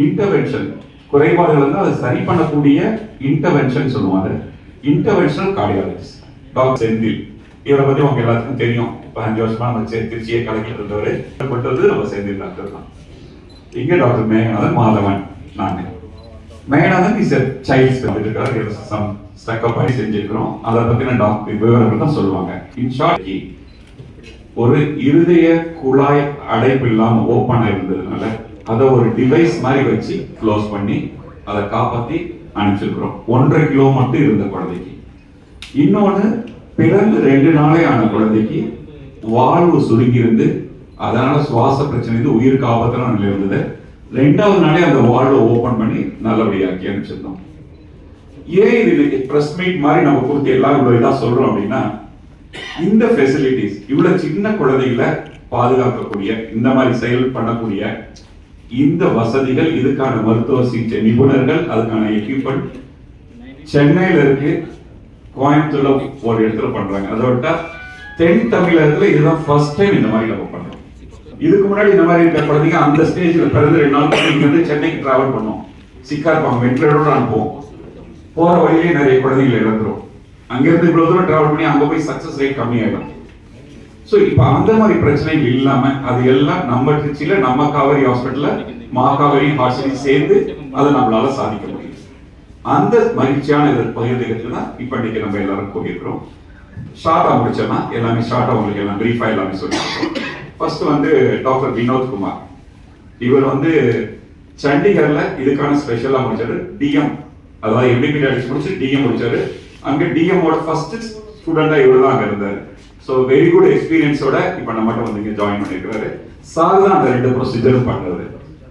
Intervention குறைபாடுகள் வந்து அதை சரி பண்ணக்கூடிய இன்டர்வென்ஷன் சொல்லுவாங்க. இன்டர்வென்ஷனல் கார்டியாலஜிஸ்ட் டாக்டர் செந்தில், இவரை பத்தி அவங்க எல்லாத்துக்கும் தெரியும். 5 வருஷமா நம்ம திருச்சியை கலக்கிட்டு இருந்தவர் நம்ம செந்தில் டாக்டர் தான். இங்க டாக்டர் மேகநாதன் மாதவன். நாங்க மேகநாதன் இஸ் சைல்ட்ஸ் பண்ணி செஞ்சிருக்கிறோம். அதை பத்தின டாக்டர் விவரங்கள் தான் சொல்லுவாங்க. இன் ஷார்ட், ஒரு இருதய குழாய் அடைப்பு இல்லாம ஓப்பன் இருந்ததுனால அதை ஒரு டிவைஸ் மாதிரி வச்சு க்ளோஸ் பண்ணி அதை காப்பாத்தி அனுப்பிச்சிருக்கிறோம். 1.5 கிலோ மட்டும் இருந்த குழந்தைக்கு. இன்னொன்னு, பிறந்து 2 நாளே ஆன குழந்தைக்கு வாழ்வு சுருங்கி இருந்து அதனால சுவாச பிரச்சனை உயிருக்கு ஆபத்தான நிலை இருந்தது. 2வது நாளே அந்த வாழ்வை ஓபன் பண்ணி நல்லபடியாக்கி அனுப்பிச்சிருந்தோம். ஏன் இது பிரஸ் மீட் மாதிரி நம்ம கொடுத்து எல்லாம் இவ்வளவு இதா சொல்றோம் அப்படின்னா, இந்த ஃபெசிலிட்டிஸ் இவ்வளவு சின்ன குழந்தைகளை பாதுகாக்கக்கூடிய இந்த மாதிரி செயல் பண்ணக்கூடிய இந்த வசதிகள், இதுக்கான மருத்துவ சிகிச்சை நிபுணர்கள், அதுக்கான எக்யூப்மெண்ட் சென்னையில இருக்கு, கோயம்புத்தூர்ல ஒரு இடத்துல பண்றாங்க. அதை விட்டா தென் தமிழகத்துல இதுதான் ஃபர்ஸ்ட் டைம் இந்த மாதிரி நம்ம பண்றோம். இதுக்கு முன்னாடி இந்த மாதிரி இருக்க குழந்தைங்க அந்த ஸ்டேஜ்ல பிறந்து 2 நாள் இங்க வந்து சென்னைக்கு டிராவல் பண்ணோம். சிக்கா இருப்பாங்க, வெண்டிலேட்டரோட அனுப்புவோம். போற வழியிலே நிறைய குழந்தைகளை இழந்துரும். அங்கிருந்து இவ்வளவு தூரம் டிராவல் பண்ணி அங்க போய் சக்சஸ் ரேட் கம்மியாயிடும். சோ இப்ப அந்த மாதிரி பிரச்சனைகள் இல்லாம அது எல்லாம் நம்ம திருச்சியில நம்ம காவேரி ஹாஸ்பிட்டல்ல மாகாவேரி ஹாஸ்பிட்டல் சேர்ந்து அதை நம்மளால சாதிக்க முடியும். அந்த மகிழ்ச்சியான பகிர்ந்துக்கிறதுக்கு தான் இப்ப இன்னைக்கு நம்ம எல்லாரும் கூடியிருக்கிறோம். ஷார்ட்டா முடிச்சோம்னா எல்லாமே ஷார்ட்டா உங்களுக்கு எல்லாம் பிரீஃபா எல்லாமே சொல்லியிருக்கோம். ஃபர்ஸ்ட் வந்து டாக்டர் வினோத் குமார். இவர் வந்து சண்டிகர்ல இதுக்கான ஸ்பெஷலா முடிச்சாரு. டிஎம், அதாவது எம்பிபிடிஎஸ் முடிச்சு டிஎம் முடிச்சாரு. அங்க டிஎம் ஓட ஃபர்ஸ்ட் ஸ்டூடெண்டா இவர் தான் அங்க இருந்தாரு. ஸோ வெரி குட் எக்ஸ்பீரியன்ஸோட இப்ப நம்மகிட்ட வந்து இங்க ஜாயின் பண்ணிருக்காரு. சார் தான் அந்த 2 ப்ரொசீஜரும் பண்றது.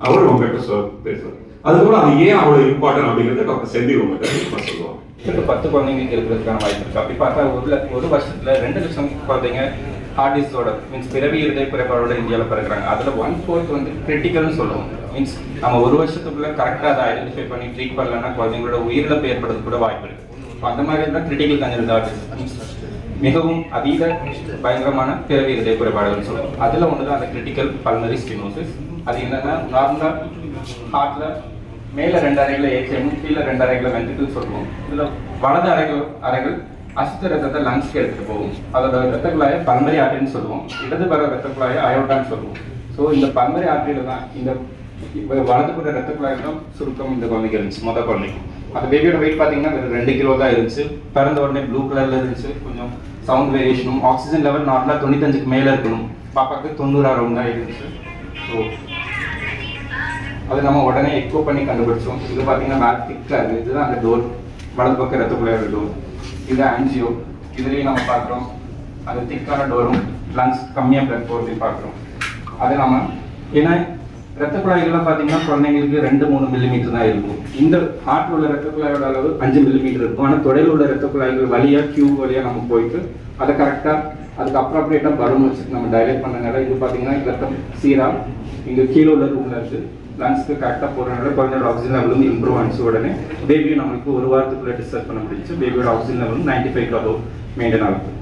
அவர் உங்ககிட்ட பேசுவார். அதுக்கப்புறம் அது ஏன் அவ்வளவு இம்பார்ட்டன்ட் அப்படிங்கறத டாக்டர் செந்தில் உங்ககிட்ட சொல்லுவாங்க. 10 குழந்தைங்களுக்கு இருக்கிறதுக்கான வாய்ப்பு இருக்கு. அப்படி பார்த்தா ஒரு வருஷத்துல 2 லட்சம் குழந்தைங்க ஹார்ட் டிசோட மீன்ஸ் பிறவி இருதய குறைபாடோட இந்தியாவில் பிறகுறாங்க. அதுல 1/4 வந்து கிரிட்டிக்கல்னு சொல்லுவோம். மீன்ஸ் நம்ம ஒரு வருஷத்துக்குள்ள கரெக்டா அதை ஐடென்டிஃபை பண்ணி ட்ரீட் பண்ணலன்னா குழந்தைங்களோட உயிரிழப்பு ஏற்படுறது கூட வாய்ப்பு இருக்கு. அந்த மாதிரி இருந்தால் கிரிட்டிக்கல் கன்ஜென்ட் ஆர்டிஸ்ட் மிகவும் அதீத பயங்கரமான பிறவி இருதய குறைபாடுகள் சொல்லுவோம். அதுல ஒண்ணுதான் அந்த கிரிட்டிக்கல் பல்மனரி ஸ்டெனோசிஸ். அது என்னன்னா, நார்மலா ஹார்ட்ல மேல 2 அறைகளை ஏற்றியும் கீழே 2 அறைகளை வென்ட்ரிக்கிள் சொல்லுவோம். இதுல வலது அறைகள் அசுத்த ரத்தத்தை லங்ஸ்க்கு எடுத்துட்டு போகும். அதோட ரத்த குழாயை பல்மனரி ஆர்டரின்னு சொல்லுவோம். இடது பர ரத்த குழாயை அயோட்டான்னு சொல்லுவோம். ஸோ இந்த பல்மனரி ஆர்டரியில தான் இந்த வலதுபுற ரத்த குழாயில் தான் சுருக்கம் இந்த குழந்தைக்கு இருந்துச்சு. மொதல் குழந்தைக்கு அந்த பேபியோட வெயிட் பார்த்தீங்கன்னா 2 கிலோ தான் இருந்துச்சு. பிறந்த உடனே ப்ளூ கலர்ல இருந்துச்சு. கொஞ்சம் சவுண்ட் வேரியேஷனும், ஆக்சிஜன் லெவல் நார்மலாக 95க்கு மேலே இருக்கணும். பாப்பாக்கு 90 அரௌண்ட் தான் இருந்துச்சு. ஸோ அதை நம்ம உடனே எக்கோ பண்ணி கண்டுபிடிச்சோம். இது பார்த்தீங்கன்னா மேலே திக்காக இருக்குது. இதுதான் அந்த டோர், வலது பக்கம் ரத்த குழாயோட டோர். இது ஆன்ஜியோ. இதுலேயும் நம்ம பார்க்குறோம் அது திக்கான டோரும் லங்ஸ் கம்மியாக பிளட் போகிறதையும் பார்க்குறோம். அது நம்ம ஏன்னா ரத்த குழாய்கள்லாம் பார்த்தீங்கன்னா குழந்தைங்களுக்கு 2-3 மில்லிமீட்டர் தான் இருக்கும். இந்த ஹார்ட்ல உள்ள ரத்த குழாயோட அளவு 5 மில்லிமீட்டர் இருக்கும். ஆனால் தொடையில் உள்ள ரத்த குழாய்கள் வழியாக டியூப் வழியாக நம்ம போயிட்டு அதை கரெக்டாக அதுக்கு அப்ராப்ரியேட்டாக பலூன் வச்சுட்டு நம்ம டைலேட் பண்ணனால இது பார்த்தீங்கன்னா ரத்தம் சீராக இங்கே கீழே உள்ள ரூமில் இருக்குது. லங்ஸ்க்கு கரெக்டாக போகிறனால குழந்தையோட ஆக்சிஜன் லெவலும் இம்ப்ரூவ் ஆனிச்சு. உடனே பேபியும் நம்மளுக்கு 1 வாரத்துக்குள்ளே டிஸ்சார்ஜ் பண்ண முடிஞ்சு. பேபியோட ஆக்சிஜன் லெவலும் 95 அபவ் மெயின்டைன் ஆகுது.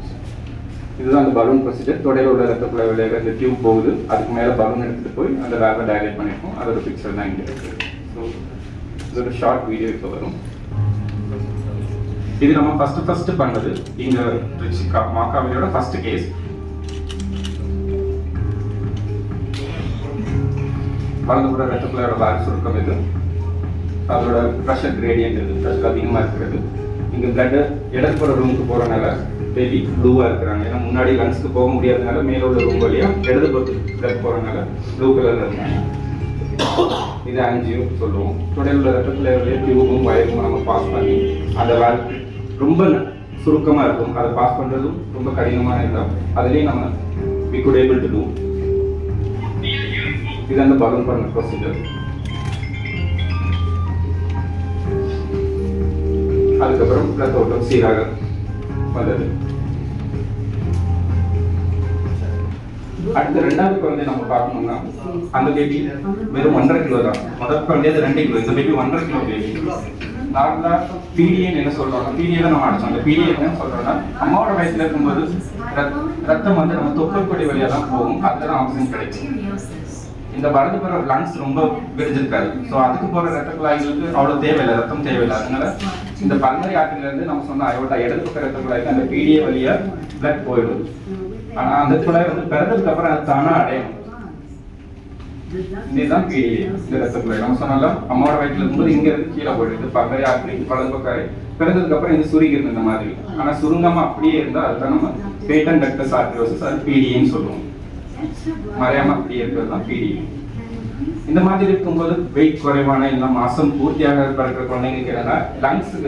இதுதான் அந்த பலூன் ப்ரொசீஜர். தொடையில் உள்ள ரத்த குழாய் வழியாக இந்த டியூப் போகுது. அதுக்கு மேலே பலூன் எடுத்துகிட்டு போய் அந்த வேலை டைலேட் பண்ணியிருக்கோம். அதோட பிக்சர் தான் இங்கே இருக்குது. ஸோ இது ஒரு ஷார்ட் வீடியோ இப்போ வரும். இது நம்ம ஃபர்ஸ்ட் பண்ணது இங்கே மாக்காவிலோட ஃபர்ஸ்ட் கேஸ். வலதுபுற ரத்த குழாயோட வால் சுருக்கம் இது. அதோட ப்ரெஷர் கிரேடியன்ட் இருக்குது. ப்ரெஷர் அதிகமாக இருக்கிறது. இங்கே பிளட் இடதுபுற ரூமுக்கு போகிறனால பேபி ப்ளூவாக இருக்கிறாங்க. ஏன்னா முன்னாடி லங்ஸ்க்கு போக முடியாதனால மேலே உள்ள ரூம் வழியாக இடதுபுறத்துக்கு பிளட் போகிறனால ப்ளூ கலரில் இருக்காங்க. இது ஆன்ஜியோ சொல்லுவோம். தொடையில் உள்ள ரத்த குழாயோடைய டியூபும் வயரும் நம்ம பாஸ் பண்ணி அந்த வால் ரொம்ப சுருக்கமாக இருக்கும். அதை பாஸ் பண்ணுறதும் ரொம்ப கடினமான இருந்தால் அதுலேயும் நம்ம we could able to do. இது அந்த பலூன் பண்ண ப்ரொசீஜர். அதுக்கப்புறம் ரத்த ஓட்டம் சீராக வந்தது. அடுத்த 2வது குழந்தை நம்ம பார்க்கணும்னா அந்த பேபி வெறும் 1.5 கிலோ தான். முதல் குழந்தை 2 கிலோ. இந்த பேபி 1.5 கிலோ பேபி. நார்மலா பிடிஎன் என்ன சொல்றோம்னா, பிடிஎன் நம்ம அடிச்சோம். அந்த பிடிஎன் என்ன சொல்றோம்னா, அம்மாவோட வயசுல இருக்கும்போது ரத்தம் வந்து நம்ம தொப்புள் கொடி வழியா தான் போகும். அதுதான் ஆக்சிஜன் கிடைக்கும். இந்த வலது புற லங்ஸ் ரொம்ப விரிஞ்சிருக்காது. ஸோ அதுக்கு போற ரத்த குழாய்களுக்கு அவ்வளவு தேவையில்லை, ரத்தம் தேவையில்லை. அதனால இந்த பல்மரி ஆற்றில இருந்து நம்ம சொன்ன அயோட்டா இடது பக்க ரத்த குழாய்க்கு அந்த PDA வழியா பிளட் போயிடும். ஆனா அந்த குழாய் வந்து பிறந்ததுக்கு அப்புறம் அது தானா அடையும். இதுதான் PDA. இந்த ரத்த குழாய் நம்ம சொன்னாலும் அம்மாவோட வயிற்றுல இருக்கும்போது இங்க இருந்து கீழே போயிடுது பல்மரி ஆற்றி வலது பக்கம். பிறந்ததுக்கு அப்புறம் இது சுருங்கிருது இந்த மாதிரி. ஆனா சுருங்காம அப்படியே இருந்தா அதுதான் நம்ம பேட்டன் டக்டஸ் ஆர்டரியோசிஸ், அது PDAன்னு சொல்லுவோம். மறையாம அப்படியே இருக்கிறது தான் PDA. இந்த மாதிரி இருக்கும்போது வெயிட் குறைவான இல்லை மாசம் பூர்த்தியாக பிறக்கிற குழந்தைங்களுக்கு என்னன்னா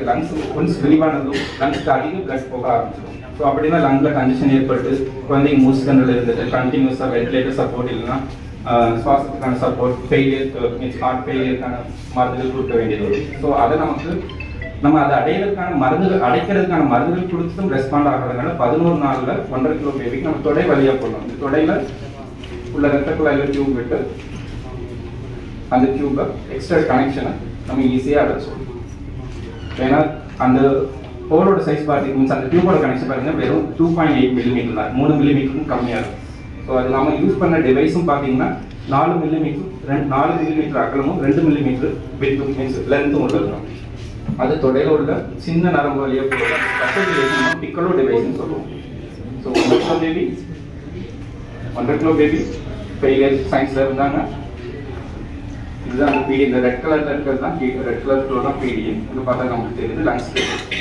லங்ஸ் ஒன்ஸ் வெளிவானதும் லங்ஸ்க்கு அதிக பிளட் போக ஆரம்பிச்சிடும். ஸோ அப்படின்னா லங்ல கண்டிஷன் ஏற்பட்டு குழந்தைங்க மூச்சுக்கண்ணில் இருந்துட்டு கண்டினியூஸாக வென்டிலேட்டர் சப்போர்ட் இல்லைன்னா சுவாசத்துக்கான சப்போர்ட் ஃபெயிலியர் மீன்ஸ் ஹார்ட் ஃபெயிலியருக்கான மருந்துகள் கொடுக்க வேண்டியது வரும். ஸோ அதை நம்ம அதை அடையிறதுக்கான மருந்துகள் அடைக்கிறதுக்கான மருந்துகள் கொடுத்தும் ரெஸ்பாண்ட் ஆகிறதுனால 11 நாள்ல 1.5 கிலோ பேபிக்கு நம்ம தொடை வழியா போடணும். இந்த தொடையில உள்ள ரத்த குழாயில டியூப் விட்டு அந்த டியூபை எக்ஸ்ட்ரா கனெக்ஷனை நம்ம ஈஸியாக அடைச்சோம். ஏன்னா அந்த ஹோலோட சைஸ் பார்த்தீங்கன்னா அந்த டியூபோட கனெக்ஷன் பார்த்தீங்கன்னா வெறும் 2.8 மில்லிமீட்டர் தான், 3 மில்லிமீட்டருக்கும் கம்மியாக இருக்கும். ஸோ அது நம்ம யூஸ் பண்ண டிவைஸும் பார்த்தீங்கன்னா 4 மில்லிமீட்டர் அகலமும் 2 மில்லிமீட்டர் வித்தும் மீன்ஸ் லென்த்தும் உள்ளது. அது தொடையில உள்ள சின்ன நரம்பு வழியா போகிற பிக்கலோ டிவைஸ்ன்னு சொல்லுவோம். ஸோ 1.5 கிலோ பேபி ஃபெயிலியர் சயின்ஸ்ல இருந்தாங்க. இதுதான் அந்த PDA. இந்த ரெட் கலர்ல இருக்கிறது தான் ரெட் கலர் தான் PDA. இது பார்த்தா நமக்கு தெரியுது லங்ஸ்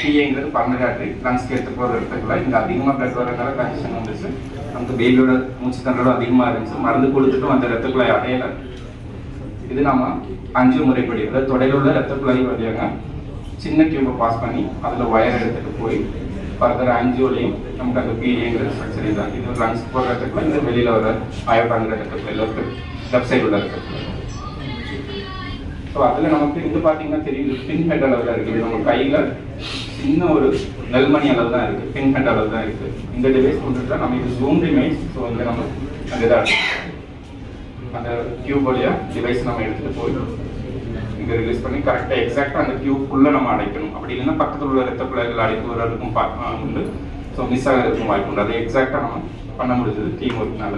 PAங்கிறது பல்மரி ஆர்டரி, லங்ஸ்க்கு எடுத்து போகிற ரத்தக்குழாய். இங்கே அதிகமாக பிளட் வரனால கண்டிஷன் வந்துச்சு. நமக்கு பேபியோட மூச்சு தண்டோட அதிகமாக இருந்துச்சு. மருந்து கொடுத்துட்டும் அந்த ரத்தக்குழாய் அடையலை. இது நாம 5 முறைப்படி தொடையில உள்ள ரத்தக்குழாய் வழியாக சின்ன டியூபை பாஸ் பண்ணி அதில் ஒயர் எடுத்துட்டு போய் ஃபர்தர் ஆஞ்சியோலையும் நமக்கு அந்த PDAங்கிற ஸ்ட்ரக்சர் தான். இது லங்ஸ் போகிற ரத்தக்குழாய், இந்த வெளியில் வர அயோட்டாங்கிற ரத்தக்குழாயில் லெஃப்ட் சைடு உள்ள ரத்தக்குழாய். ஸோ அதில் நமக்கு இது பார்த்தீங்கன்னா தெரியுது பின் ஹெட் அளவில் இருக்குது. நம்ம கையில் சின்ன ஒரு நெல்மணி அளவு தான் இருக்குது, பின் ஹெட் அளவு தான் இருக்குது. இந்த டிவைஸ் கொண்டுட்டு நம்ம இது ஜூம் இமேஜ். ஸோ வந்து நம்ம அந்த இதாக அந்த டியூப் வழியாக டிவைஸ் நம்ம எடுத்துகிட்டு போய் இங்கே ரிலீஸ் பண்ணி கரெக்டாக எக்ஸாக்டாக அந்த டியூப்குள்ளே நம்ம அடைக்கணும். அப்படி இல்லைன்னா பக்கத்தில் உள்ள ரத்த குழாய்கள் அடைப்பு வரதுக்கும் உண்டு. ஸோ மிஸ் ஆகிறதுக்கும் வாய்ப்பு உண்டு. அதை எக்ஸாக்டாக நம்ம பண்ண முடிஞ்சது டீம் ஒர்க்னால.